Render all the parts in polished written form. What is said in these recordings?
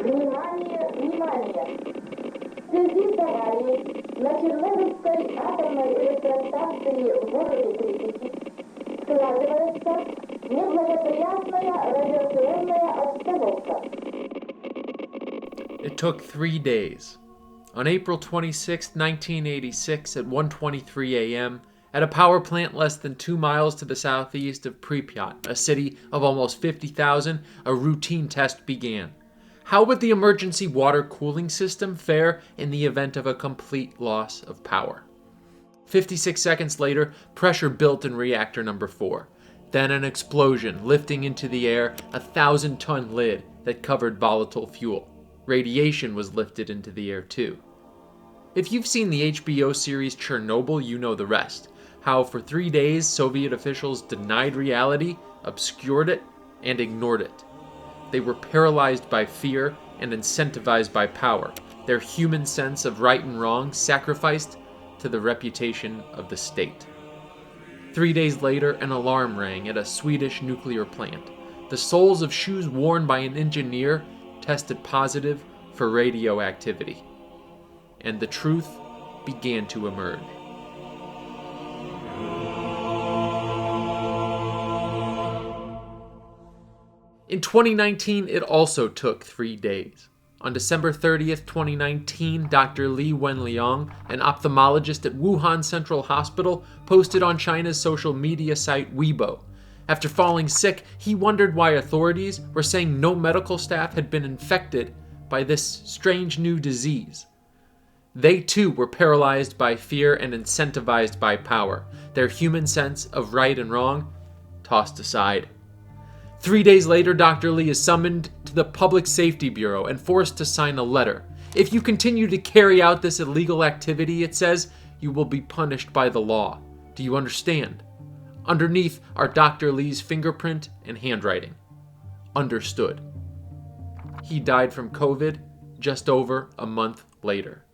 Внимание, внимание! В связи с аварией на Чернобыльской атомной электростанции в городе Припяти складывается неблагоприятная радиационная обстановка. It took 3 days. On April 26, 1986, at 1:23 a.m., at a power plant less than 2 miles to the southeast of Pripyat, a city of almost 50,000, a routine test began. How would the emergency water cooling system fare in the event of a complete loss of power? 56 seconds later, pressure built in reactor number 4. Then an explosion, lifting into the air a 1,000-ton lid that covered volatile fuel. Radiation was lifted into the air too. If you've seen the HBO series Chernobyl, you know the rest. How for 3 days, Soviet officials denied reality, obscured it, and ignored it. They were paralyzed by fear and incentivized by power, their human sense of right and wrong sacrificed to the reputation of the state. 3 days later, an alarm rang at a Swedish nuclear plant. The soles of shoes worn by an engineer tested positive for radioactivity. And the truth began to emerge. In 2019, it also took 3 days. On December 30th, 2019, Dr. Li Wenliang, an ophthalmologist at Wuhan Central Hospital, posted on China's social media site Weibo. After falling sick, he wondered why authorities were saying no medical staff had been infected by this strange new disease. They too were paralyzed by fear and incentivized by power, their human sense of right and wrong tossed aside. 3 days later, Dr. Li is summoned to the Public Safety Bureau and forced to sign a letter. If you continue to carry out this illegal activity, it says, you will be punished by the law. Do you understand? Underneath are Dr. Li's fingerprint and handwriting. Understood. He died from COVID just over a month later.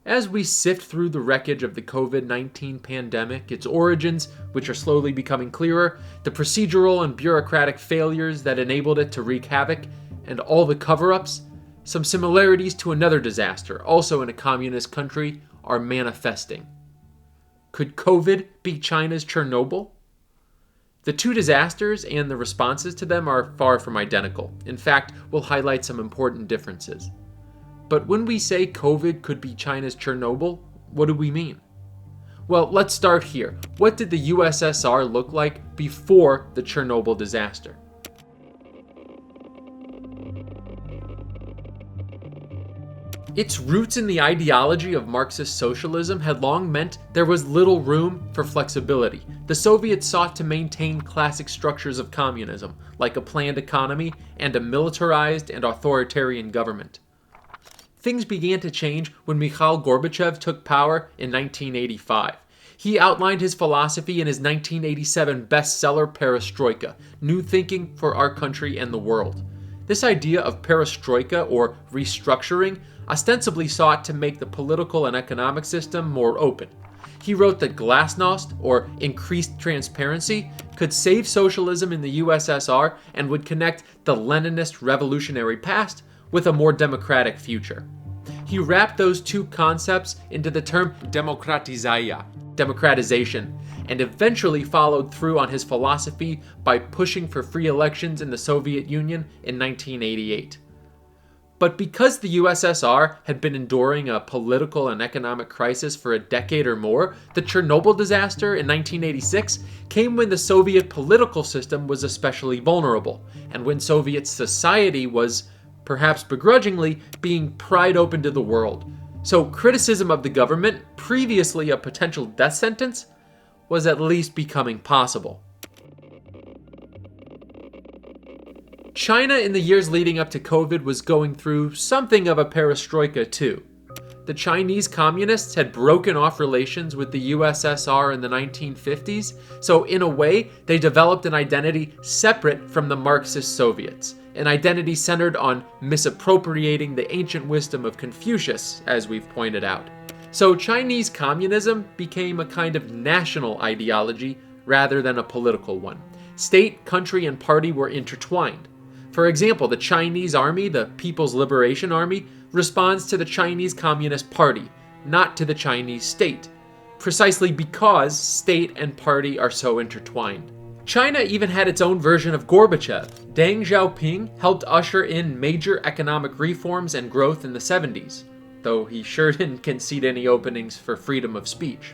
As we sift through the wreckage of the COVID-19 pandemic, its origins, which are slowly becoming clearer, the procedural and bureaucratic failures that enabled it to wreak havoc, and all the cover-ups, some similarities to another disaster, also in a communist country, are manifesting. Could COVID be China's Chernobyl? The two disasters and the responses to them are far from identical. In fact, we'll highlight some important differences. But when we say COVID could be China's Chernobyl, what do we mean? Well, let's start here. What did the USSR look like before the Chernobyl disaster? Its roots in the ideology of Marxist socialism had long meant there was little room for flexibility. The Soviets sought to maintain classic structures of communism, like a planned economy and a militarized and authoritarian government. Things began to change when Mikhail Gorbachev took power in 1985. He outlined his philosophy in his 1987 bestseller Perestroika, New Thinking for Our Country and the World. This idea of perestroika, or restructuring, ostensibly sought to make the political and economic system more open. He wrote that glasnost, or increased transparency, could save socialism in the USSR and would connect the Leninist revolutionary past with a more democratic future. He wrapped those two concepts into the term demokratization, and eventually followed through on his philosophy by pushing for free elections in the Soviet Union in 1988. But because the USSR had been enduring a political and economic crisis for a decade or more, the Chernobyl disaster in 1986 came when the Soviet political system was especially vulnerable, and when Soviet society was, perhaps begrudgingly, being pried open to the world. So criticism of the government, previously a potential death sentence, was at least becoming possible. China in the years leading up to COVID was going through something of a perestroika too. The Chinese communists had broken off relations with the USSR in the 1950s, so in a way, they developed an identity separate from the Marxist Soviets, an identity centered on misappropriating the ancient wisdom of Confucius, as we've pointed out. So Chinese communism became a kind of national ideology rather than a political one. State, country, and party were intertwined. For example, the Chinese Army, the People's Liberation Army, responds to the Chinese Communist Party, not to the Chinese state, precisely because state and party are so intertwined. China even had its own version of Gorbachev. Deng Xiaoping helped usher in major economic reforms and growth in the 70s, though he sure didn't concede any openings for freedom of speech.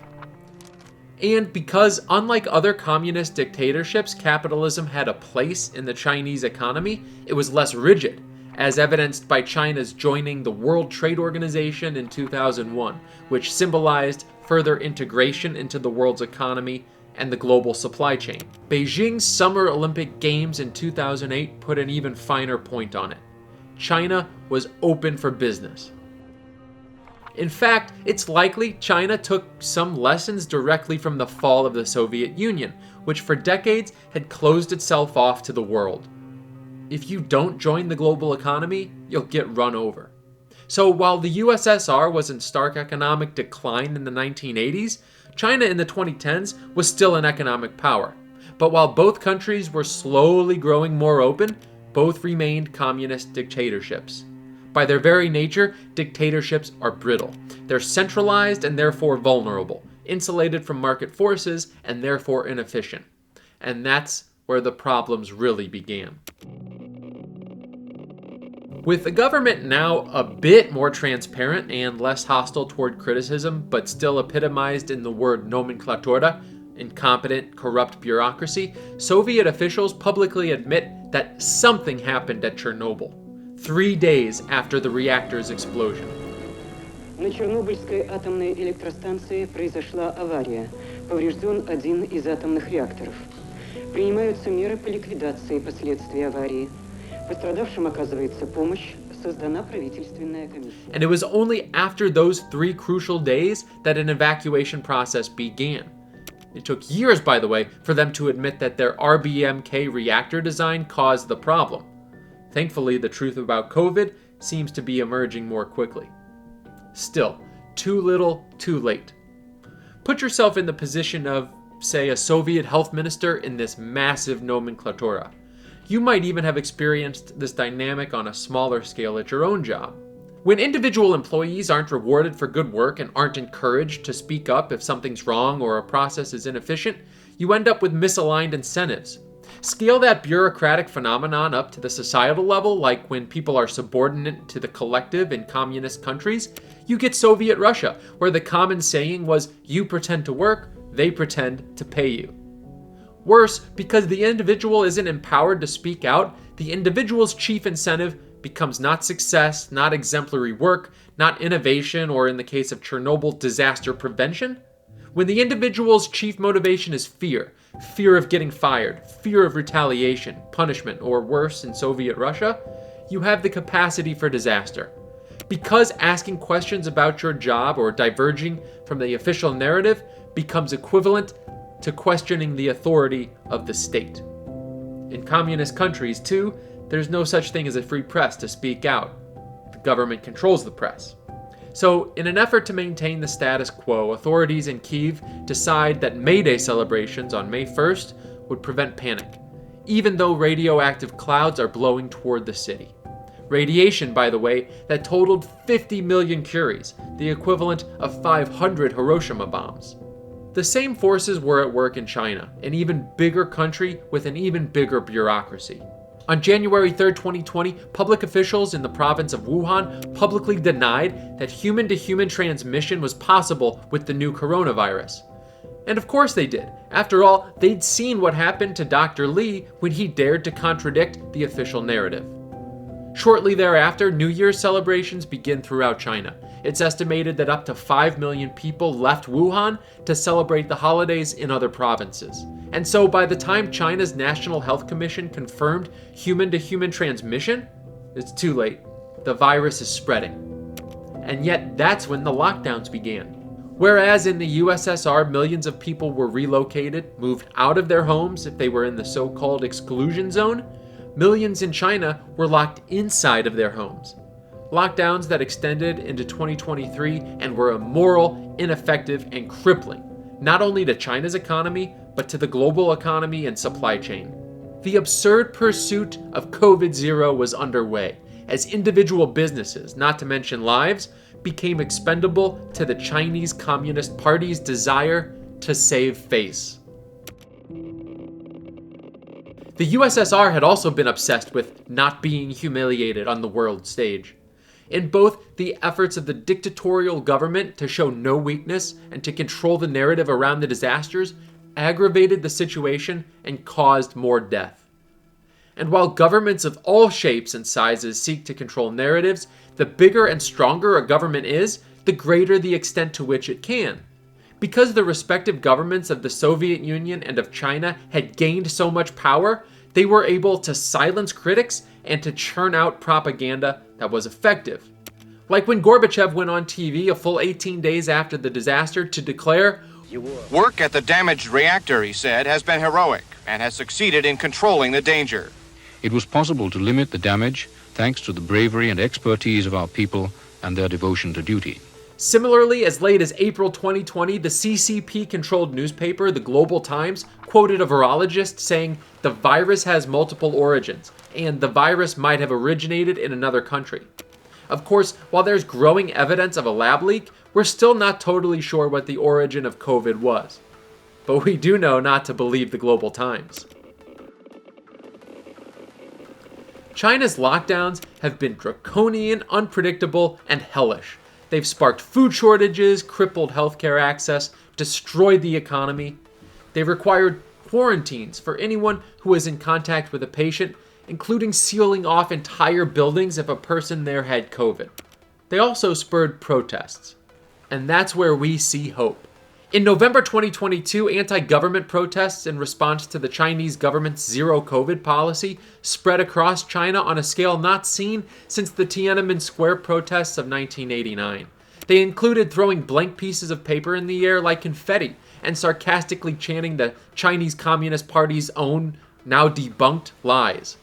And because, unlike other communist dictatorships, capitalism had a place in the Chinese economy, it was less rigid, as evidenced by China's joining the World Trade Organization in 2001, which symbolized further integration into the world's economy and the global supply chain. Beijing's Summer Olympic Games in 2008 put an even finer point on it. China was open for business. In fact, it's likely China took some lessons directly from the fall of the Soviet Union, which for decades had closed itself off to the world. If you don't join the global economy, you'll get run over. So while the USSR was in stark economic decline in the 1980s, China in the 2010s was still an economic power. But while both countries were slowly growing more open, both remained communist dictatorships. By their very nature, dictatorships are brittle. They're centralized and therefore vulnerable, insulated from market forces and therefore inefficient. And that's where the problems really began. With the government now a bit more transparent and less hostile toward criticism, but still epitomized in the word nomenklatura, incompetent, corrupt bureaucracy, Soviet officials publicly admit that something happened at Chernobyl, 3 days after the reactor's explosion. На Чернобыльской атомной электростанции произошла авария. Поврежден один из атомных реакторов. Принимаются меры по ликвидации последствий аварии. Пострадавшим оказывается помощь. Создана правительственная комиссия. And it was only after those 3 crucial days that an evacuation process began. It took years, by the way, for them to admit that their RBMK reactor design caused the problem. Thankfully, the truth about COVID seems to be emerging more quickly. Still, too little, too late. Put yourself in the position of, say, a Soviet health minister in this massive nomenklatura. You might even have experienced this dynamic on a smaller scale at your own job. When individual employees aren't rewarded for good work and aren't encouraged to speak up if something's wrong or a process is inefficient, you end up with misaligned incentives. Scale that bureaucratic phenomenon up to the societal level, like when people are subordinate to the collective in communist countries, you get Soviet Russia, where the common saying was, you pretend to work, they pretend to pay you. Worse, because the individual isn't empowered to speak out, the individual's chief incentive becomes not success, not exemplary work, not innovation, or in the case of Chernobyl, disaster prevention. When the individual's chief motivation is fear of getting fired, fear of retaliation, punishment, or worse in Soviet Russia, you have the capacity for disaster. Because asking questions about your job or diverging from the official narrative becomes equivalent to questioning the authority of the state. In communist countries, too, there's no such thing as a free press to speak out. The government controls the press. So, in an effort to maintain the status quo, authorities in Kyiv decide that May Day celebrations on May 1st would prevent panic, even though radioactive clouds are blowing toward the city. Radiation, by the way, that totaled 50 million curies, the equivalent of 500 Hiroshima bombs. The same forces were at work in China, an even bigger country with an even bigger bureaucracy. On January 3, 2020, public officials in the province of Wuhan publicly denied that human-to-human transmission was possible with the new coronavirus. And of course they did. After all, they'd seen what happened to Dr. Li when he dared to contradict the official narrative. Shortly thereafter, New Year's celebrations begin throughout China. It's estimated that up to 5 million people left Wuhan to celebrate the holidays in other provinces. And so by the time China's National Health Commission confirmed human-to-human transmission, it's too late. The virus is spreading. And yet that's when the lockdowns began. Whereas in the USSR, millions of people were relocated, moved out of their homes if they were in the so-called exclusion zone, millions in China were locked inside of their homes. lockdowns that extended into 2023 and were immoral, ineffective, and crippling, not only to China's economy, but to the global economy and supply chain. The absurd pursuit of COVID-0 was underway, as individual businesses, not to mention lives, became expendable to the Chinese Communist Party's desire to save face. The USSR had also been obsessed with not being humiliated on the world stage. In both the efforts of the dictatorial government to show no weakness and to control the narrative around the disasters aggravated the situation and caused more death. And while governments of all shapes and sizes seek to control narratives, the bigger and stronger a government is, the greater the extent to which it can. Because the respective governments of the Soviet Union and of China had gained so much power, they were able to silence critics and to churn out propaganda that was effective. Like when Gorbachev went on TV a full 18 days after the disaster to declare, "Work at the damaged reactor," he said, "has been heroic and has succeeded in controlling the danger." It was possible to limit the damage thanks to the bravery and expertise of our people and their devotion to duty. Similarly, as late as April 2020, the CCP-controlled newspaper, the Global Times, quoted a virologist saying the virus has multiple origins, and the virus might have originated in another country. Of course, while there's growing evidence of a lab leak, we're still not totally sure what the origin of COVID was. But we do know not to believe the Global Times. China's lockdowns have been draconian, unpredictable, and hellish. They've sparked food shortages, crippled healthcare access, destroyed the economy. They've required quarantines for anyone who is in contact with a patient, including sealing off entire buildings if a person there had COVID. They also spurred protests. And that's where we see hope. In November 2022, anti-government protests in response to the Chinese government's zero-COVID policy spread across China on a scale not seen since the Tiananmen Square protests of 1989. They included throwing blank pieces of paper in the air like confetti and sarcastically chanting the Chinese Communist Party's own, now debunked, lies.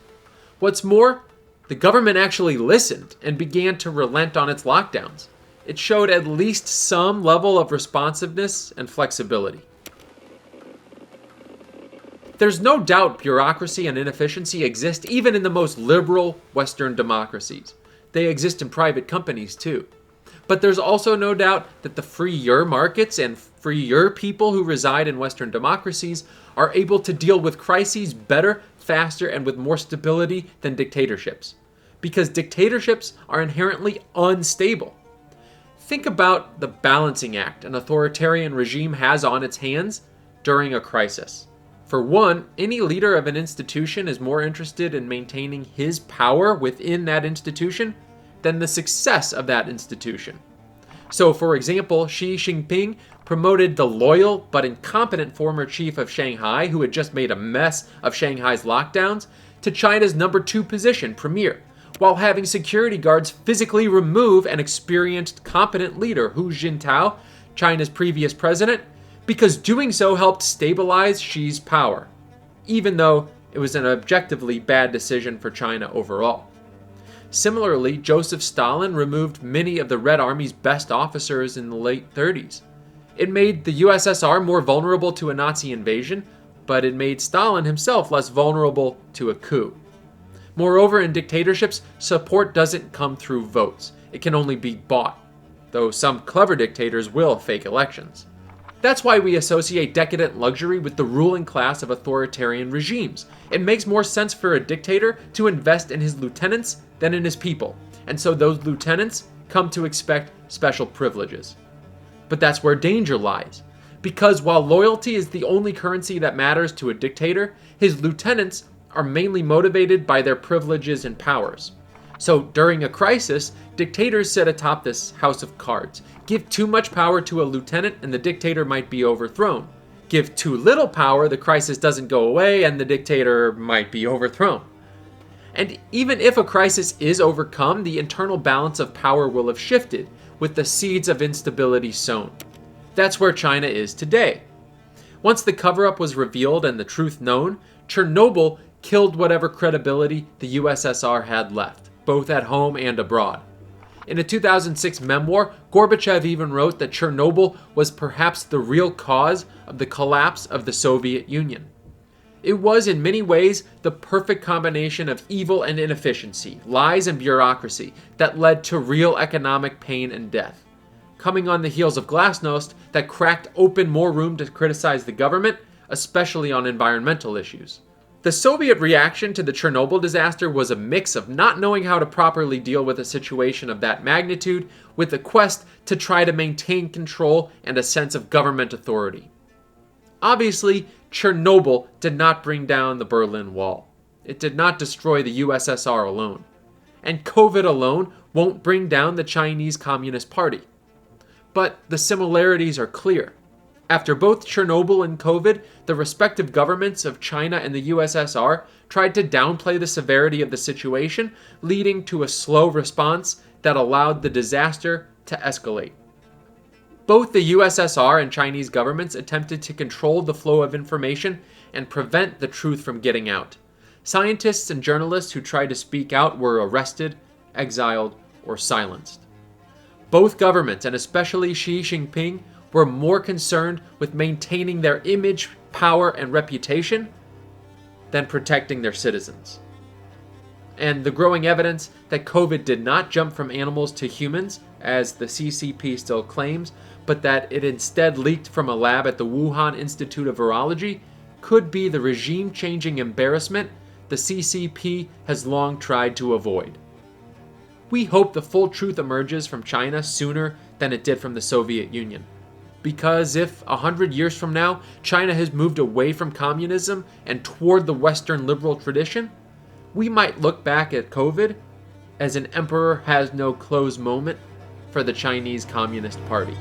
What's more, the government actually listened and began to relent on its lockdowns. It showed at least some level of responsiveness and flexibility. There's no doubt bureaucracy and inefficiency exist even in the most liberal Western democracies. They exist in private companies too. But there's also no doubt that the freer markets and freer people who reside in Western democracies are able to deal with crises better, faster, and with more stability than dictatorships. Because dictatorships are inherently unstable. Think about the balancing act an authoritarian regime has on its hands during a crisis. For one, any leader of an institution is more interested in maintaining his power within that institution than the success of that institution. So, for example, Xi Jinping promoted the loyal but incompetent former chief of Shanghai, who had just made a mess of Shanghai's lockdowns, to China's number 2 position, premier, while having security guards physically remove an experienced, competent leader, Hu Jintao, China's previous president, because doing so helped stabilize Xi's power, even though it was an objectively bad decision for China overall. Similarly, Joseph Stalin removed many of the Red Army's best officers in the late 30s. It made the USSR more vulnerable to a Nazi invasion, but it made Stalin himself less vulnerable to a coup. Moreover, in dictatorships, support doesn't come through votes. It can only be bought, though some clever dictators will fake elections. That's why we associate decadent luxury with the ruling class of authoritarian regimes. It makes more sense for a dictator to invest in his lieutenants than in his people, and so those lieutenants come to expect special privileges. But that's where danger lies. Because while loyalty is the only currency that matters to a dictator, his lieutenants are mainly motivated by their privileges and powers. So during a crisis, dictators sit atop this house of cards. Give too much power to a lieutenant and the dictator might be overthrown. Give too little power, the crisis doesn't go away and the dictator might be overthrown. And even if a crisis is overcome, the internal balance of power will have shifted, with the seeds of instability sown. That's where China is today. Once the cover-up was revealed and the truth known, Chernobyl killed whatever credibility the USSR had left, both at home and abroad. In a 2006 memoir, Gorbachev even wrote that Chernobyl was perhaps the real cause of the collapse of the Soviet Union. It was in many ways the perfect combination of evil and inefficiency, lies and bureaucracy that led to real economic pain and death. Coming on the heels of Glasnost that cracked open more room to criticize the government, especially on environmental issues. The Soviet reaction to the Chernobyl disaster was a mix of not knowing how to properly deal with a situation of that magnitude, with a quest to try to maintain control and a sense of government authority. Obviously, Chernobyl did not bring down the Berlin Wall. It did not destroy the USSR alone. And COVID alone won't bring down the Chinese Communist Party. But the similarities are clear. After both Chernobyl and COVID, the respective governments of China and the USSR tried to downplay the severity of the situation, leading to a slow response that allowed the disaster to escalate. Both the USSR and Chinese governments attempted to control the flow of information and prevent the truth from getting out. Scientists and journalists who tried to speak out were arrested, exiled, or silenced. Both governments, and especially Xi Jinping, were more concerned with maintaining their image, power, and reputation than protecting their citizens. And the growing evidence that COVID did not jump from animals to humans, as the CCP still claims, but that it instead leaked from a lab at the Wuhan Institute of Virology, could be the regime-changing embarrassment the CCP has long tried to avoid. We hope the full truth emerges from China sooner than it did from the Soviet Union. Because if 100 years from now, China has moved away from communism and toward the Western liberal tradition, we might look back at COVID as an emperor has no clothes moment for the Chinese Communist Party.